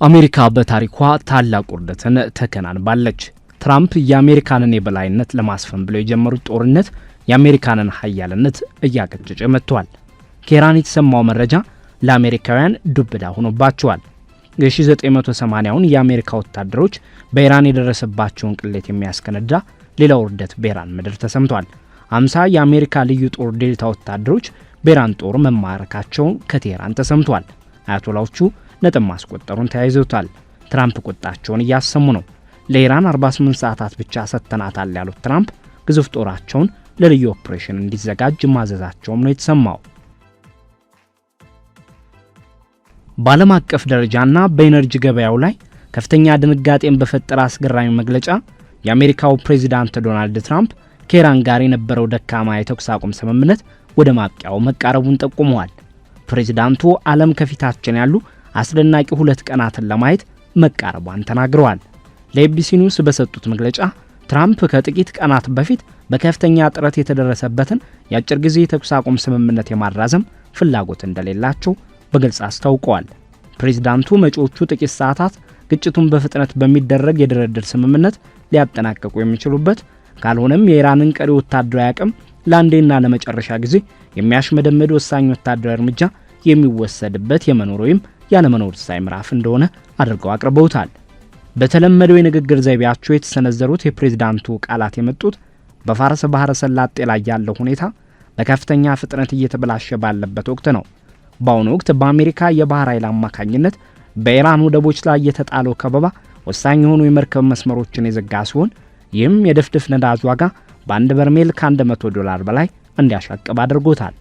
አሜሪካ በታሪኳ ታላቅ ውርደትን ተከናንባለች። ትራምፕ የአሜሪካንን የበላይነት ለማስፈን ብለው የጀመሩት ጦርነት የአሜሪካንን ኃያልነት እያቀጨጨ መጥቷል። ከኢራን የተሰማው መረጃ ለአሜሪካውያን ዱብዳ ሆኖባቸዋል። የ1980ውን የአሜሪካ ወታደሮች በኢራን የደረሰባቸውን ቅሌት የሚያስከነዳ ሌላ ውርደት በኢራን ምድር ተሰምቷል። 50 የአሜሪካ ልዩ ጦር ዴልታ ወታደሮች በኢራን ጦር መማረካቸው ከቴህራን ተሰምቷል። አያቶላዎቹ ነጥብ ማስቆጠሩን ተያይዘውታል። ትራምፕ ቁጣቸውን እያሰሙ ነው። ለኢራን 48 ሰዓታት ብቻ ሰጥተናታል ያሉት ትራምፕ ግዙፍ ጦራቸውን ለልዩ ኦፕሬሽን እንዲዘጋጅ ማዘዛቸውም ነው የተሰማው። በዓለም አቀፍ ደረጃና በኢነርጂ ገበያው ላይ ከፍተኛ ድንጋጤን በፈጠረ አስገራሚ መግለጫ የአሜሪካው ፕሬዚዳንት ዶናልድ ትራምፕ ከኢራን ጋር የነበረው ደካማ የተኩስ አቁም ስምምነት ወደ ማብቂያው መቃረቡን ጠቁመዋል። ፕሬዚዳንቱ ዓለም ከፊታችን ያሉ አስደናቂ 2 ቀናትን ለማየት መቃረቧን ተናግረዋል። ለኤቢሲ ኒውስ በሰጡት መግለጫ ትራምፕ ከጥቂት ቀናት በፊት በከፍተኛ ጥረት የተደረሰበትን የአጭር ጊዜ የተኩስ አቁም ስምምነት የማራዘም ፍላጎት እንደሌላቸው በግልጽ አስታውቀዋል። ፕሬዚዳንቱ መጪዎቹ ጥቂት ሰዓታት ግጭቱን በፍጥነት በሚደረግ የድርድር ስምምነት ሊያጠናቅቁ የሚችሉበት ካልሆነም የኢራንን ቀሪ ወታደራዊ አቅም ለአንዴና ለመጨረሻ ጊዜ የሚያሽመደምድ ወሳኝ ወታደራዊ እርምጃ የሚወሰድበት የመኖር ወይም ያለመኖር ወሳኝ ምዕራፍ እንደሆነ አድርገው አቅርበውታል። በተለመደው የንግግር ዘይቤያቸው የተሰነዘሩት የፕሬዝዳንቱ ቃላት የመጡት በፋርስ ባህረ ሰላጤ ላይ ያለው ሁኔታ በከፍተኛ ፍጥነት እየተበላሸ ባለበት ወቅት ነው። በአሁኑ ወቅት በአሜሪካ የባህር ኃይል አማካኝነት በኢራን ወደቦች ላይ የተጣለው ከበባ ወሳኝ የሆኑ የመርከብ መስመሮችን የዘጋ ሲሆን ይህም የድፍድፍ ነዳጅ ዋጋ በአንድ በርሜል ከ$100 በላይ እንዲያሻቅብ አድርጎታል።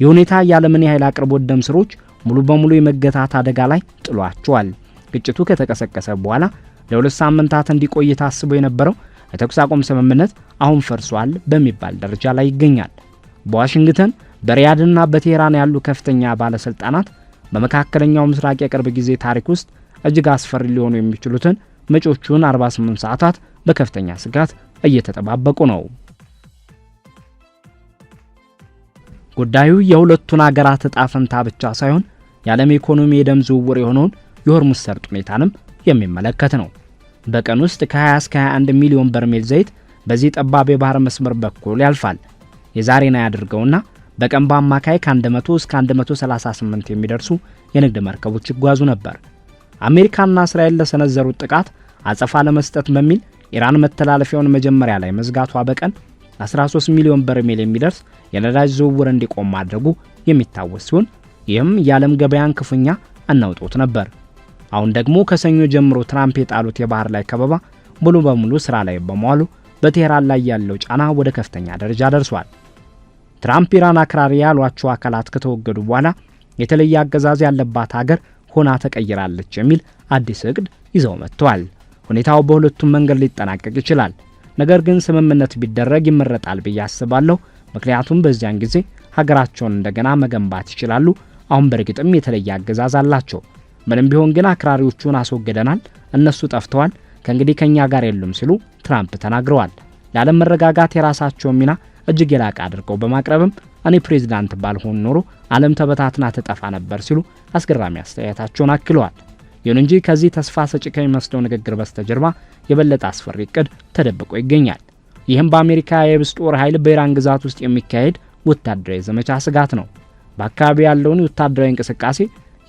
ይህ ሁኔታ የዓለምን የኃይል አቅርቦት ደም ስሮች ሙሉ በሙሉ የመገታት አደጋ ላይ ጥሏቸዋል። ግጭቱ ከተቀሰቀሰ በኋላ ለ2 ሳምንታት እንዲቆይ ታስቦ የነበረው የተኩስ አቁም ስምምነት አሁን ፈርሷል በሚባል ደረጃ ላይ ይገኛል። በዋሽንግተን በሪያድና በቴህራን ያሉ ከፍተኛ ባለስልጣናት በመካከለኛው ምስራቅ የቅርብ ጊዜ ታሪክ ውስጥ እጅግ አስፈሪ ሊሆኑ የሚችሉትን መጪዎቹን 48 ሰዓታት በከፍተኛ ስጋት እየተጠባበቁ ነው። ጉዳዩ የሁለቱን አገራት ዕጣ ፈንታ ብቻ ሳይሆን የዓለም ኢኮኖሚ የደም ዝውውር የሆነውን የሆርሙዝ ሰርጥ ሁኔታንም የሚመለከት ነው። በቀን ውስጥ ከ20 እስከ 21 ሚሊዮን በርሜል ዘይት በዚህ ጠባብ የባህር መስመር በኩል ያልፋል። የዛሬና ያድርገውና በቀን በአማካይ ከ100 እስከ 138 የሚደርሱ የንግድ መርከቦች ይጓዙ ነበር። አሜሪካና እስራኤል ለሰነዘሩት ጥቃት አጸፋ ለመስጠት በሚል ኢራን መተላለፊያውን መጀመሪያ ላይ መዝጋቷ በቀን 13 ሚሊዮን በርሜል የሚደርስ የነዳጅ ዝውውር እንዲቆም ማድረጉ የሚታወስ ሲሆን ይህም የዓለም ገበያን ክፉኛ አናውጦት ነበር። አሁን ደግሞ ከሰኞ ጀምሮ ትራምፕ የጣሉት የባህር ላይ ከበባ ሙሉ በሙሉ ስራ ላይ በመዋሉ በቴህራን ላይ ያለው ጫና ወደ ከፍተኛ ደረጃ ደርሷል። ትራምፕ ኢራን አክራሪ ያሏቸው አካላት ከተወገዱ በኋላ የተለየ አገዛዝ ያለባት ሀገር ሆና ተቀይራለች የሚል አዲስ እቅድ ይዘው መጥተዋል። ሁኔታው በሁለቱም መንገድ ሊጠናቀቅ ይችላል። ነገር ግን ስምምነት ቢደረግ ይመረጣል ብዬ አስባለሁ። ምክንያቱም በዚያን ጊዜ ሀገራቸውን እንደገና መገንባት ይችላሉ። አሁን በእርግጥም የተለየ አገዛዝ አላቸው። ምንም ቢሆን ግን አክራሪዎቹን አስወግደናል፣ እነሱ ጠፍተዋል፣ ከእንግዲህ ከኛ ጋር የሉም ሲሉ ትራምፕ ተናግረዋል። ለዓለም መረጋጋት የራሳቸውን ሚና እጅግ የላቀ አድርገው በማቅረብም እኔ ፕሬዝዳንት ባልሆን ኖሮ ዓለም ተበታትና ተጠፋ ነበር ሲሉ አስገራሚ አስተያየታቸውን አክለዋል። ይሁን እንጂ ከዚህ ተስፋ ሰጪ ከሚመስለው ንግግር በስተጀርባ የበለጠ አስፈሪ እቅድ ተደብቆ ይገኛል። ይህም በአሜሪካ የየብስ ጦር ኃይል በኢራን ግዛት ውስጥ የሚካሄድ ወታደራዊ ዘመቻ ስጋት ነው። በአካባቢ ያለውን ወታደራዊ እንቅስቃሴ፣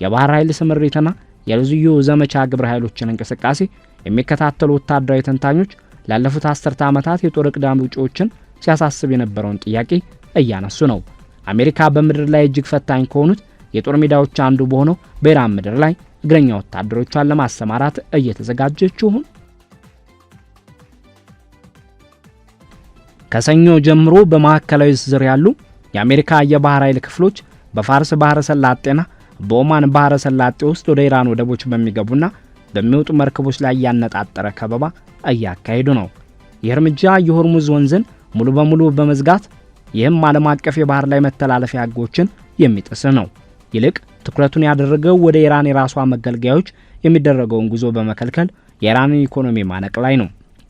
የባህር ኃይል ስምሪትና የልዩ ዘመቻ ግብረ ኃይሎችን እንቅስቃሴ የሚከታተሉ ወታደራዊ ተንታኞች ላለፉት 10 ዓመታት የጦር ዕቅድ ውጪዎችን ሲያሳስብ የነበረውን ጥያቄ እያነሱ ነው። አሜሪካ በምድር ላይ እጅግ ፈታኝ ከሆኑት የጦር ሜዳዎች አንዱ በሆነው በኢራን ምድር ላይ እግረኛ ወታደሮቿን ለማሰማራት እየተዘጋጀች ይሁን? ከሰኞ ጀምሮ በማዕከላዊ ዝር ያሉ የአሜሪካ የባህር ኃይል ክፍሎች በፋርስ ባህረ ሰላጤና በኦማን ባህረ ሰላጤ ውስጥ ወደ ኢራን ወደቦች በሚገቡና በሚወጡ መርከቦች ላይ ያነጣጠረ ከበባ እያካሄዱ ነው። ይህ እርምጃ የሆርሙዝ ወንዝን ሙሉ በሙሉ በመዝጋት ይህም ዓለም አቀፍ የባህር ላይ መተላለፊያ ሕጎችን የሚጥስ ነው። ይልቅ ትኩረቱን ያደረገው ወደ ኢራን የራሷ መገልገያዎች የሚደረገውን ጉዞ በመከልከል የኢራንን ኢኮኖሚ ማነቅ ላይ ነው።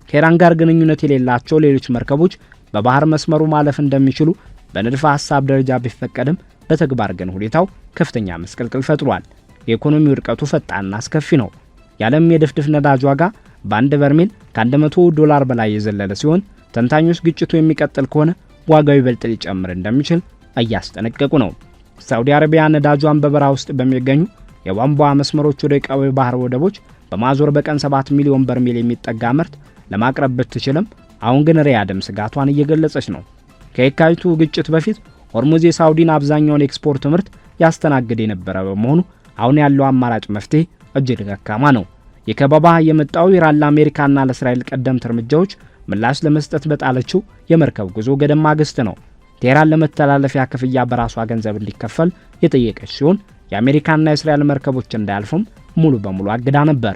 ከኢራን ጋር ግንኙነት የሌላቸው ሌሎች መርከቦች በባህር መስመሩ ማለፍ እንደሚችሉ በንድፈ ሐሳብ ደረጃ ቢፈቀድም በተግባር ግን ሁኔታው ከፍተኛ መስቀልቅል ፈጥሯል። የኢኮኖሚ ውድቀቱ ፈጣንና አስከፊ ነው። የዓለም የድፍድፍ ነዳጅ ዋጋ በአንድ በርሜል ከ$100 በላይ የዘለለ ሲሆን ተንታኞች ግጭቱ የሚቀጥል ከሆነ ዋጋው ይበልጥ ሊጨምር እንደሚችል እያስጠነቀቁ ነው። ሳዑዲ አረቢያ ነዳጇን በበረሃ ውስጥ በሚገኙ የቧንቧ መስመሮች ወደ ቀይ ባህር ወደቦች በማዞር በቀን 7 ሚሊዮን በርሜል የሚጠጋ ምርት ለማቅረብ ብትችልም አሁን ግን ሪያድም ስጋቷን እየገለጸች ነው። ከየካቲቱ ግጭት በፊት ሆርሙዝ የሳዑዲን አብዛኛውን ኤክስፖርት ምርት ያስተናግድ የነበረ በመሆኑ አሁን ያለው አማራጭ መፍትሄ እጅግ ደካማ ነው። የከበባ የመጣው ኢራን ለአሜሪካና ለእስራኤል ቀደምት እርምጃዎች ምላሽ ለመስጠት በጣለችው የመርከብ ጉዞ ገደማ ማግስት ነው። ቴህራን ለመተላለፊያ ክፍያ በራሷ ገንዘብ እንዲከፈል የጠየቀች ሲሆን የአሜሪካና የእስራኤል መርከቦች እንዳያልፉም ሙሉ በሙሉ አግዳ ነበር።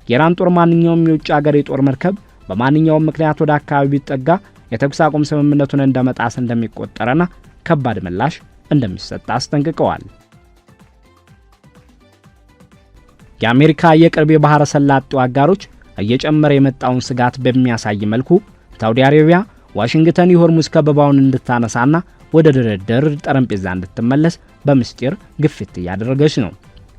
የኢራን ጦር ማንኛውም የውጭ ሀገር የጦር መርከብ በማንኛውም ምክንያት ወደ አካባቢ ቢጠጋ የተኩስ አቁም ስምምነቱን እንደመጣስ እንደሚቆጠርና ከባድ ምላሽ እንደሚሰጥ አስጠንቅቀዋል። የአሜሪካ የቅርብ የባህረ ሰላጤው አጋሮች እየጨመረ የመጣውን ስጋት በሚያሳይ መልኩ ሳዑዲ አረቢያ ዋሽንግተን የሆርሙዝ ከበባውን እንድታነሳና ወደ ድርድር ጠረጴዛ እንድትመለስ በምስጢር ግፊት እያደረገች ነው።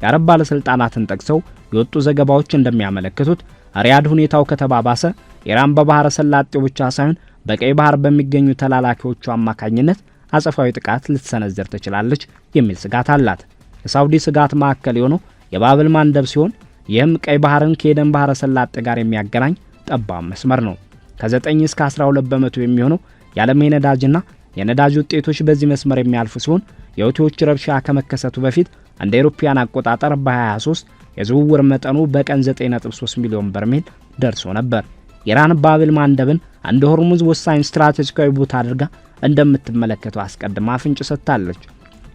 የአረብ ባለስልጣናትን ጠቅሰው የወጡ ዘገባዎች እንደሚያመለክቱት ሪያድ ሁኔታው ከተባባሰ ኢራን በባህረ ሰላጤው ብቻ ሳይሆን በቀይ ባህር በሚገኙ ተላላኪዎቹ አማካኝነት አጸፋዊ ጥቃት ልትሰነዝር ትችላለች የሚል ስጋት አላት። የሳዑዲ ስጋት ማዕከል የሆነው የባብል ማንደብ ሲሆን ይህም ቀይ ባህርን ከኤደን ባህረ ሰላጤ ጋር የሚያገናኝ ጠባብ መስመር ነው። ከ9 እስከ 12 በመቶ የሚሆነው የዓለም የነዳጅና የነዳጅ ውጤቶች በዚህ መስመር የሚያልፉ ሲሆን የሁቲዎች ረብሻ ከመከሰቱ በፊት እንደ አውሮፓውያን አቆጣጠር በ2023 የዝውውር መጠኑ በቀን 9.3 ሚሊዮን በርሜል ደርሶ ነበር። ኢራን ባብል ማንደብን እንደ ሆርሙዝ ወሳኝ ስትራቴጂካዊ ቦታ አድርጋ እንደምትመለከተው አስቀድማ ፍንጭ ሰጥታለች።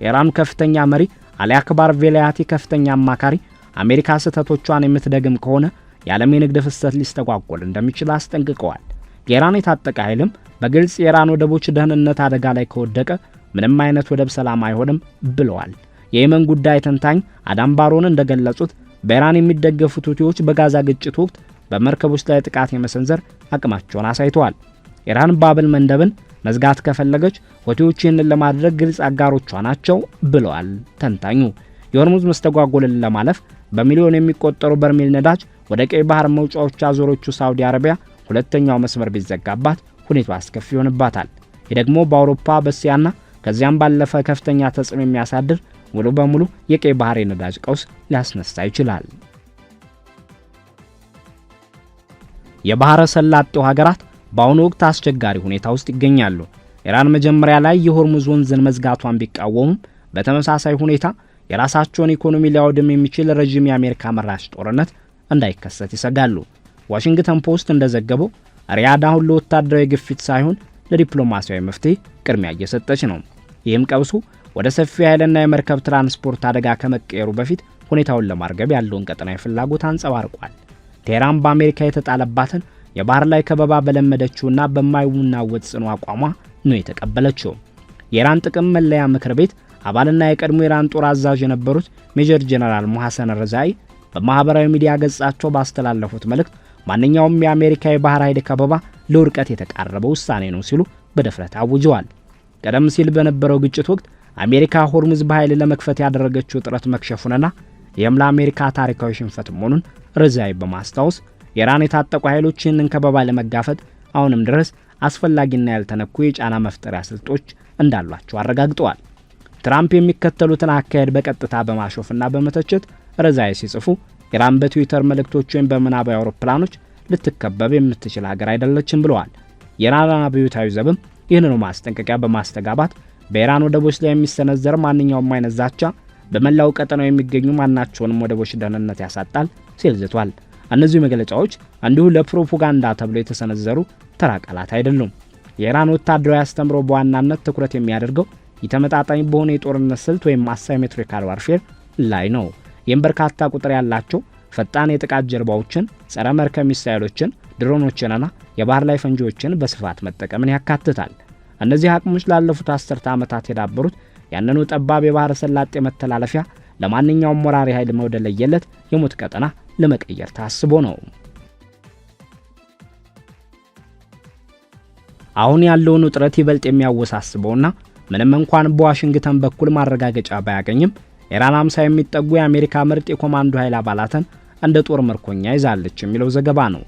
የኢራን ከፍተኛ መሪ አሊ አክባር ቬላያቲ ከፍተኛ አማካሪ አሜሪካ ስህተቶቿን የምትደግም ከሆነ የዓለም የንግድ ፍሰት ሊስተጓጎል እንደሚችል አስጠንቅቀዋል። የኢራን የታጠቀ ኃይልም በግልጽ የኢራን ወደቦች ደህንነት አደጋ ላይ ከወደቀ ምንም አይነት ወደብ ሰላም አይሆንም ብለዋል። የየመን ጉዳይ ተንታኝ አዳም ባሮን እንደገለጹት በኢራን የሚደገፉት ሁቲዎች በጋዛ ግጭት ወቅት በመርከቦች ላይ ጥቃት የመሰንዘር አቅማቸውን አሳይተዋል። ኢራን ባብል መንደብን መዝጋት ከፈለገች ሁቲዎች ይህንን ለማድረግ ግልጽ አጋሮቿ ናቸው ብለዋል ተንታኙ። የሆርሙዝ መስተጓጎልን ለማለፍ በሚሊዮን የሚቆጠሩ በርሜል ነዳጅ ወደ ቀይ ባህር መውጫዎች አዞሮቹ ሳዑዲ አረቢያ ሁለተኛው መስመር ቢዘጋባት ሁኔታው አስከፊ ይሆንባታል። ይህ ደግሞ በአውሮፓ በእስያና ከዚያም ባለፈ ከፍተኛ ተጽዕኖ የሚያሳድር ሙሉ በሙሉ የቀይ ባህር የነዳጅ ቀውስ ሊያስነሳ ይችላል። የባህረ ሰላጤው ሀገራት በአሁኑ ወቅት አስቸጋሪ ሁኔታ ውስጥ ይገኛሉ። ኢራን መጀመሪያ ላይ የሆርሙዝ ወንዝን መዝጋቷን ቢቃወሙም በተመሳሳይ ሁኔታ የራሳቸውን ኢኮኖሚ ሊያወድም የሚችል ረጅም የአሜሪካ መራሽ ጦርነት እንዳይከሰት ይሰጋሉ። ዋሽንግተን ፖስት እንደዘገበው ሪያድ አሁን ለወታደራዊ ግፊት ሳይሆን ለዲፕሎማሲያዊ መፍትሄ ቅድሚያ እየሰጠች ነው። ይህም ቀውሱ ወደ ሰፊ ኃይልና የመርከብ ትራንስፖርት አደጋ ከመቀየሩ በፊት ሁኔታውን ለማርገብ ያለውን ቀጠናዊ ፍላጎት አንጸባርቋል። ቴህራን በአሜሪካ የተጣለባትን የባህር ላይ ከበባ በለመደችውና በማይናወጥ ጽኑ አቋሟ ነው የተቀበለችው። የኢራን ጥቅም መለያ ምክር ቤት አባልና የቀድሞ ኢራን ጦር አዛዥ የነበሩት ሜጀር ጀነራል ሙሐሰን ረዛኢ በማህበራዊ ሚዲያ ገጻቸው ባስተላለፉት መልእክት ማንኛውም የአሜሪካ የባህር ኃይል ከበባ ለውድቀት የተቃረበ ውሳኔ ነው ሲሉ በድፍረት አውጀዋል። ቀደም ሲል በነበረው ግጭት ወቅት አሜሪካ ሆርሙዝ በኃይል ለመክፈት ያደረገችው ጥረት መክሸፉንና ይህም ለአሜሪካ ታሪካዊ ሽንፈት መሆኑን ረዛኢ በማስታወስ የኢራን የታጠቁ ኃይሎች ይህንን ከበባ ለመጋፈጥ አሁንም ድረስ አስፈላጊና ያልተነኩ የጫና መፍጠሪያ ስልቶች እንዳሏቸው አረጋግጠዋል። ትራምፕ የሚከተሉትን አካሄድ በቀጥታ በማሾፍና በመተቸት ረዛኢ ሲጽፉ ኢራን በትዊተር መልእክቶች ወይም በምናባዊ አውሮፕላኖች ልትከበብ የምትችል ሀገር አይደለችም ብለዋል። የኢራን አብዮታዊ ዘብም ይህንኑ ማስጠንቀቂያ በማስተጋባት በኢራን ወደቦች ላይ የሚሰነዘር ማንኛውም አይነት ዛቻ በመላው ቀጠናው የሚገኙ ማናቸውንም ወደቦች ደህንነት ያሳጣል ሲል ዝቷል። እነዚህ መግለጫዎች እንዲሁ ለፕሮፓጋንዳ ተብሎ የተሰነዘሩ ተራ ቃላት አይደሉም። የኢራን ወታደራዊ አስተምሮ በዋናነት ትኩረት የሚያደርገው የተመጣጣኝ በሆነ የጦርነት ስልት ወይም አሳይሜትሪካል ዋርፌር ላይ ነው። ይህም በርካታ ቁጥር ያላቸው ፈጣን የጥቃት ጀልባዎችን፣ ጸረ መርከብ ሚሳኤሎችን፣ ድሮኖችንና የባህር ላይ ፈንጂዎችን በስፋት መጠቀምን ያካትታል። እነዚህ አቅሞች ላለፉት 10 ዓመታት የዳበሩት ያንኑ ጠባብ የባህረ ሰላጤ መተላለፊያ ለማንኛውም ወራሪ ኃይል ወደ ለየለት የሞት ቀጠና ለመቀየር ታስቦ ነው። አሁን ያለውን ውጥረት ይበልጥ የሚያወሳስበውና ምንም እንኳን በዋሽንግተን በኩል ማረጋገጫ ባያገኝም ኢራን 50 የሚጠጉ የአሜሪካ ምርጥ የኮማንዶ ኃይል አባላትን እንደ ጦር ምርኮኛ ይዛለች የሚለው ዘገባ ነው።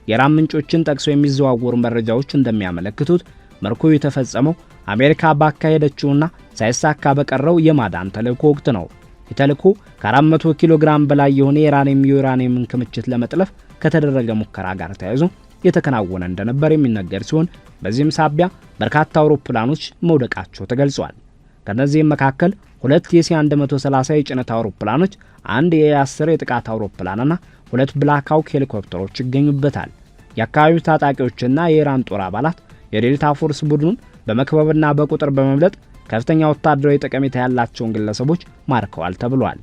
የኢራን ምንጮችን ጠቅሶ የሚዘዋወሩ መረጃዎች እንደሚያመለክቱት ምርኮ የተፈጸመው አሜሪካ ባካሄደችውና ሳይሳካ በቀረው የማዳን ተልእኮ ወቅት ነው። የተልእኮ ከ400 ኪሎ ግራም በላይ የሆነ የዩራኒየምን ክምችት ለመጥለፍ ከተደረገ ሙከራ ጋር ተያይዞ የተከናወነ እንደነበር የሚነገር ሲሆን በዚህም ሳቢያ በርካታ አውሮፕላኖች መውደቃቸው ተገልጿል። ከነዚህም መካከል 2 የሲ-130 የጭነት አውሮፕላኖች፣ 1 የኤ-10 የጥቃት አውሮፕላንና 2 ብላክ ሃውክ ሄሊኮፕተሮች ይገኙበታል። የአካባቢው ታጣቂዎችና የኢራን ጦር አባላት የዴልታ ፎርስ ቡድኑን በመክበብና በቁጥር በመብለጥ ከፍተኛ ወታደራዊ ጠቀሜታ ያላቸውን ግለሰቦች ማርከዋል ተብሏል።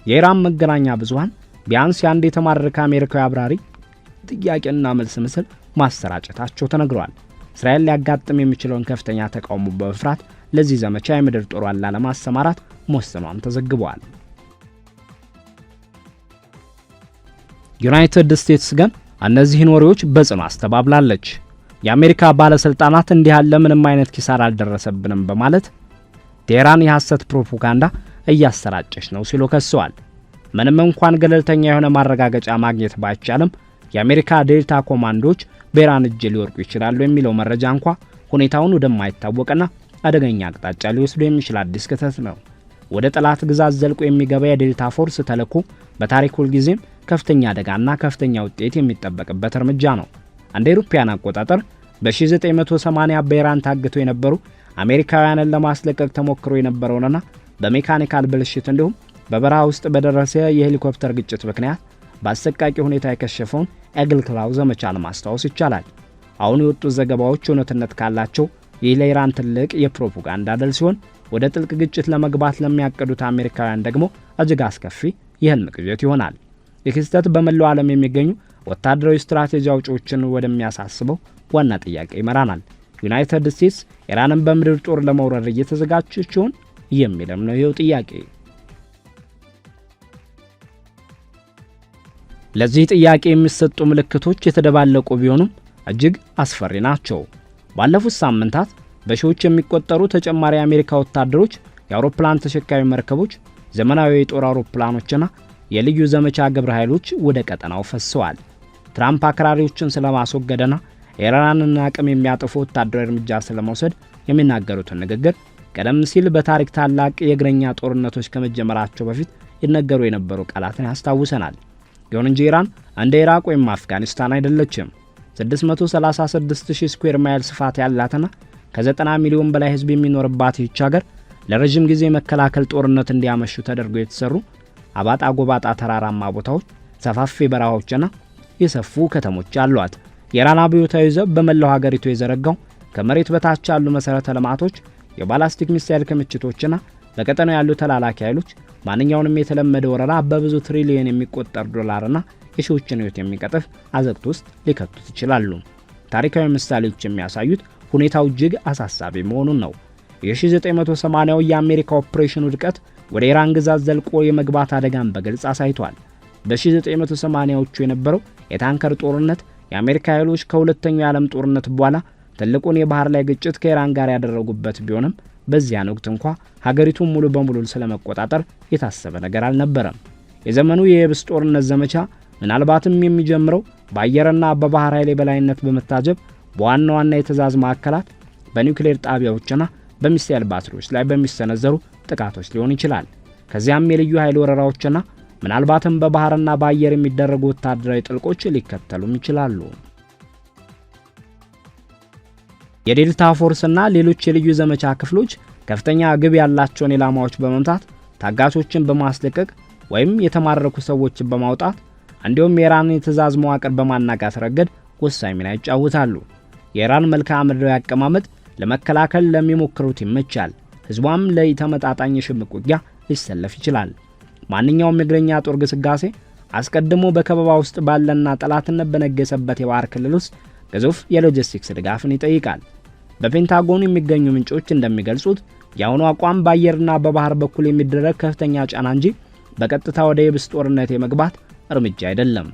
የኢራን መገናኛ ብዙሃን ቢያንስ የአንድ የተማረከ አሜሪካዊ አብራሪ ጥያቄና መልስ ምስል ማሰራጨታቸው ተነግሯል። እስራኤል ሊያጋጥም የሚችለውን ከፍተኛ ተቃውሞ በመፍራት ለዚህ ዘመቻ የምድር ጦሯን ላለማሰማራት መወሰኗም ተዘግቧል። ዩናይትድ ስቴትስ ግን እነዚህን ወሬዎች በጽኑ አስተባብላለች። የአሜሪካ ባለስልጣናት እንዲህ ያለ ምንም አይነት ኪሳራ አልደረሰብንም በማለት ቴህራን የሐሰት ፕሮፓጋንዳ እያሰራጨች ነው ሲሉ ከሰዋል። ምንም እንኳን ገለልተኛ የሆነ ማረጋገጫ ማግኘት ባይቻልም የአሜሪካ ዴልታ ኮማንዶች በኢራን እጅ ሊወርቁ ይችላሉ የሚለው መረጃ እንኳ ሁኔታውን ወደማይታወቅና አደገኛ አቅጣጫ ሊወስዱ የሚችል አዲስ ክስተት ነው። ወደ ጠላት ግዛት ዘልቆ የሚገባ የዴልታ ፎርስ ተልዕኮ በታሪክ ሁልጊዜም ከፍተኛ አደጋና ከፍተኛ ውጤት የሚጠበቅበት እርምጃ ነው። እንደ አውሮፓውያን አቆጣጠር በ1980 በኢራን ታግተው የነበሩ አሜሪካውያንን ለማስለቀቅ ተሞክሮ የነበረውንና በሜካኒካል ብልሽት እንዲሁም በበረሃ ውስጥ በደረሰ የሄሊኮፕተር ግጭት ምክንያት በአሰቃቂ ሁኔታ የከሸፈውን ኤግል ክላው ዘመቻ ለማስታወስ ይቻላል። አሁን የወጡት ዘገባዎች እውነትነት ካላቸው ይህ ለኢራን ትልቅ የፕሮፓጋንዳ ድል ሲሆን ወደ ጥልቅ ግጭት ለመግባት ለሚያቀዱት አሜሪካውያን ደግሞ እጅግ አስከፊ የህልም ቅዠት ይሆናል። ይህ ክስተት በመላው ዓለም የሚገኙ ወታደራዊ ስትራቴጂ አውጪዎችን ወደሚያሳስበው ዋና ጥያቄ ይመራናል። ዩናይትድ ስቴትስ ኢራንን በምድር ጦር ለመውረር እየተዘጋጀች ሲሆን የሚልም ነው ይኸው ጥያቄ። ለዚህ ጥያቄ የሚሰጡ ምልክቶች የተደባለቁ ቢሆኑም እጅግ አስፈሪ ናቸው። ባለፉት ሳምንታት በሺዎች የሚቆጠሩ ተጨማሪ የአሜሪካ ወታደሮች፣ የአውሮፕላን ተሸካሚ መርከቦች፣ ዘመናዊ የጦር አውሮፕላኖችና የልዩ ዘመቻ ግብረ ኃይሎች ወደ ቀጠናው ፈሰዋል። ትራምፕ አክራሪዎችን ስለማስወገድና የኢራንን አቅም የሚያጠፉ ወታደራዊ እርምጃ ስለመውሰድ የሚናገሩትን ንግግር ቀደም ሲል በታሪክ ታላቅ የእግረኛ ጦርነቶች ከመጀመራቸው በፊት ይነገሩ የነበሩ ቃላትን ያስታውሰናል። ይሁን እንጂ ኢራን እንደ ኢራቅ ወይም አፍጋኒስታን አይደለችም። 636000 ስኩዌር ማይል ስፋት ያላትና ከ90 ሚሊዮን በላይ ህዝብ የሚኖርባት ይህች ሀገር ለረጅም ጊዜ መከላከል ጦርነት እንዲያመሹ ተደርጎ የተሰሩ አባጣ ጎባጣ ተራራማ ቦታዎች፣ ሰፋፊ በረሃዎችና የሰፉ ከተሞች አሏት። የኢራን አብዮታዊ ዘብ በመላው ሀገሪቱ የዘረጋው ከመሬት በታች ያሉ መሰረተ ልማቶች፣ የባላስቲክ ሚሳኤል ክምችቶችና በቀጠናው ያሉ ተላላኪ ኃይሎች ማንኛውንም የተለመደ ወረራ በብዙ ትሪሊየን የሚቆጠር ዶላርና የሺዎችን ህይወት የሚቀጥፍ አዘቅት ውስጥ ሊከቱት ይችላሉ። ታሪካዊ ምሳሌዎች የሚያሳዩት ሁኔታው እጅግ አሳሳቢ መሆኑን ነው። የ1980ው የአሜሪካ ኦፕሬሽን ውድቀት ወደ ኢራን ግዛት ዘልቆ የመግባት አደጋን በግልጽ አሳይቷል። በ1980ዎቹ የነበረው የታንከር ጦርነት የአሜሪካ ኃይሎች ከሁለተኛው የዓለም ጦርነት በኋላ ትልቁን የባህር ላይ ግጭት ከኢራን ጋር ያደረጉበት ቢሆንም በዚያን ወቅት እንኳ ሀገሪቱን ሙሉ በሙሉ ስለመቆጣጠር የታሰበ ነገር አልነበረም። የዘመኑ የየብስ ጦርነት ዘመቻ ምናልባትም የሚጀምረው በአየርና በባህር ኃይል የበላይነት በመታጀብ በዋና ዋና የትዕዛዝ ማዕከላት፣ በኒውክሌር ጣቢያዎችና በሚሳኤል ባትሪዎች ላይ በሚሰነዘሩ ጥቃቶች ሊሆን ይችላል። ከዚያም የልዩ ኃይል ወረራዎችና ምናልባትም በባህርና በአየር የሚደረጉ ወታደራዊ ጥልቆች ሊከተሉም ይችላሉ። የዴልታ ፎርስና ሌሎች የልዩ ዘመቻ ክፍሎች ከፍተኛ ግብ ያላቸውን ኢላማዎች በመምታት ታጋቾችን በማስለቀቅ ወይም የተማረኩ ሰዎችን በማውጣት እንዲሁም የኢራንን የትዕዛዝ መዋቅር በማናጋት ረገድ ወሳኝ ሚና ይጫወታሉ። የኢራን መልክዓ ምድራዊ አቀማመጥ ለመከላከል ለሚሞክሩት ይመቻል። ህዝቧም ለተመጣጣኝ የሽምቅ ውጊያ ሊሰለፍ ይችላል። ማንኛውም የእግረኛ ጦር ግስጋሴ አስቀድሞ በከበባ ውስጥ ባለና ጠላትነት በነገሰበት የባህር ክልል ውስጥ ግዙፍ የሎጂስቲክስ ድጋፍን ይጠይቃል። በፔንታጎን የሚገኙ ምንጮች እንደሚገልጹት የአሁኑ አቋም በአየርና በባህር በኩል የሚደረግ ከፍተኛ ጫና እንጂ በቀጥታ ወደ የብስ ጦርነት የመግባት እርምጃ አይደለም።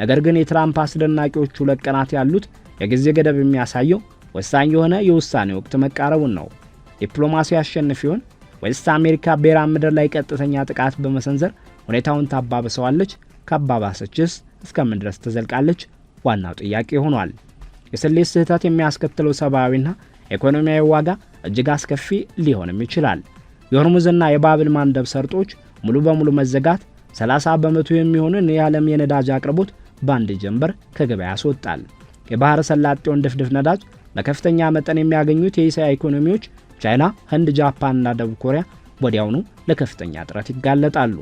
ነገር ግን የትራምፕ አስደናቂዎቹ 2 ቀናት ያሉት የጊዜ ገደብ የሚያሳየው ወሳኝ የሆነ የውሳኔ ወቅት መቃረቡን ነው። ዲፕሎማሲ ያሸንፍ ይሆን ወይስ አሜሪካ በኢራን ምድር ላይ ቀጥተኛ ጥቃት በመሰንዘር ሁኔታውን ታባብሰዋለች? ካባባሰችስ እስከምን ድረስ ትዘልቃለች? ዋናው ጥያቄ ሆኗል። የስሌት ስህተት የሚያስከትለው ሰብአዊና ኢኮኖሚያዊ ዋጋ እጅግ አስከፊ ሊሆንም ይችላል። የሆርሙዝና የባብል ማንደብ ሰርጦች ሙሉ በሙሉ መዘጋት 30 በመቶ የሚሆንን የዓለም የነዳጅ አቅርቦት በአንድ ጀንበር ከገበያ ያስወጣል። የባህረ ሰላጤውን ድፍድፍ ነዳጅ በከፍተኛ መጠን የሚያገኙት የእስያ ኢኮኖሚዎች ቻይና፣ ህንድ፣ ጃፓንና ደቡብ ኮሪያ ወዲያውኑ ለከፍተኛ እጥረት ይጋለጣሉ።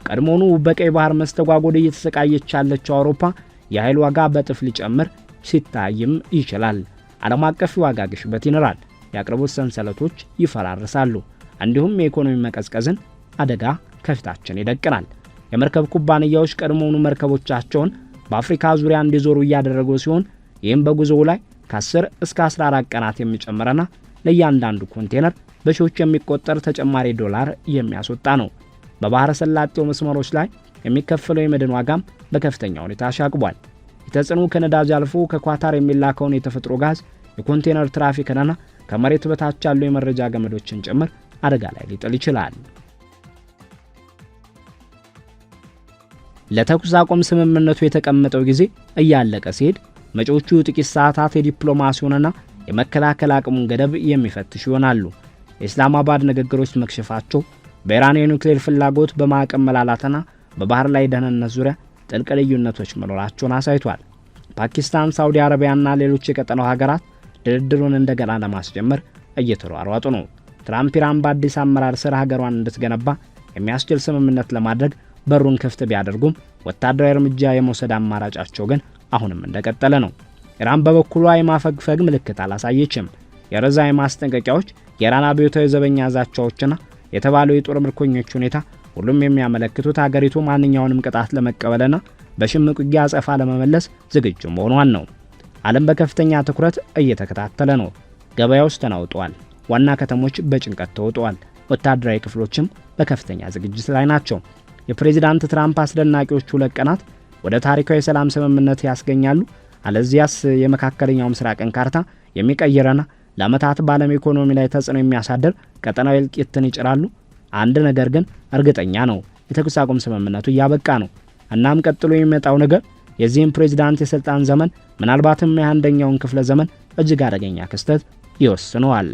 ቀድሞውኑ በቀይ ባህር መስተጓጎል እየተሰቃየች ያለችው አውሮፓ የኃይል ዋጋ በጥፍ ሊጨምር ሲታይም ይችላል። ዓለም አቀፍ ዋጋ ግሽበት ይኖራል። የአቅርቦት ሰንሰለቶች ይፈራርሳሉ። እንዲሁም የኢኮኖሚ መቀዝቀዝን አደጋ ከፊታችን ይደቅናል። የመርከብ ኩባንያዎች ቀድሞውኑ መርከቦቻቸውን በአፍሪካ ዙሪያ እንዲዞሩ እያደረጉ ሲሆን ይህም በጉዞው ላይ ከ10 እስከ 14 ቀናት የሚጨምረና ለእያንዳንዱ ኮንቴነር በሺዎች የሚቆጠር ተጨማሪ ዶላር የሚያስወጣ ነው። በባህረ ሰላጤው መስመሮች ላይ የሚከፈለው የመድን ዋጋም በከፍተኛ ሁኔታ አሻቅቧል። የተጽዕኖ ከነዳጅ አልፎ ከኳታር የሚላከውን የተፈጥሮ ጋዝ፣ የኮንቴነር ትራፊክንና ከመሬት በታች ያሉ የመረጃ ገመዶችን ጭምር አደጋ ላይ ሊጥል ይችላል። ለተኩስ አቁም ስምምነቱ የተቀመጠው ጊዜ እያለቀ ሲሄድ መጪዎቹ ጥቂት ሰዓታት የዲፕሎማሲውንና የመከላከል አቅሙን ገደብ የሚፈትሹ ይሆናሉ። የኢስላማባድ ንግግሮች መክሸፋቸው በኢራን የኒውክሌር ፍላጎት፣ በማዕቀብ መላላትና በባህር ላይ ደህንነት ዙሪያ ጥልቅ ልዩነቶች መኖራቸውን አሳይቷል። ፓኪስታን፣ ሳውዲ አረቢያና ሌሎች የቀጠናው ሀገራት ድርድሩን እንደገና ለማስጀመር እየተሯሯጡ ነው። ትራምፕ ኢራን በአዲስ አመራር ስር ሀገሯን እንድትገነባ የሚያስችል ስምምነት ለማድረግ በሩን ክፍት ቢያደርጉም ወታደራዊ እርምጃ የመውሰድ አማራጫቸው ግን አሁንም እንደቀጠለ ነው። ኢራን በበኩሏ የማፈግፈግ ምልክት አላሳየችም። የረዛይ ማስጠንቀቂያዎች፣ የኢራን አብዮታዊ ዘበኛ ዛቻዎችና የተባለው የጦር ምርኮኞች ሁኔታ ሁሉም የሚያመለክቱት ሀገሪቱ ማንኛውንም ቅጣት ለመቀበልና በሽምቅ ውጊያ አጸፋ ለመመለስ ዝግጁ መሆኗን ነው። ዓለም በከፍተኛ ትኩረት እየተከታተለ ነው። ገበያዎች ተናውጠዋል። ዋና ከተሞች በጭንቀት ተውጠዋል። ወታደራዊ ክፍሎችም በከፍተኛ ዝግጅት ላይ ናቸው። የፕሬዚዳንት ትራምፕ አስደናቂዎቹ 2 ቀናት ወደ ታሪካዊ ሰላም ስምምነት ያስገኛሉ፣ አለዚያስ የመካከለኛው ምስራቅን ካርታ የሚቀይረና ለዓመታት በዓለም ኢኮኖሚ ላይ ተጽዕኖ የሚያሳድር ቀጠናዊ እልቂትን ይጭራሉ። አንድ ነገር ግን እርግጠኛ ነው፣ የተኩስ አቁም ስምምነቱ እያበቃ ነው። እናም ቀጥሎ የሚመጣው ነገር የዚህም ፕሬዚዳንት የስልጣን ዘመን ምናልባትም የ21ኛውን ክፍለ ዘመን እጅግ አደገኛ ክስተት ይወስነዋል።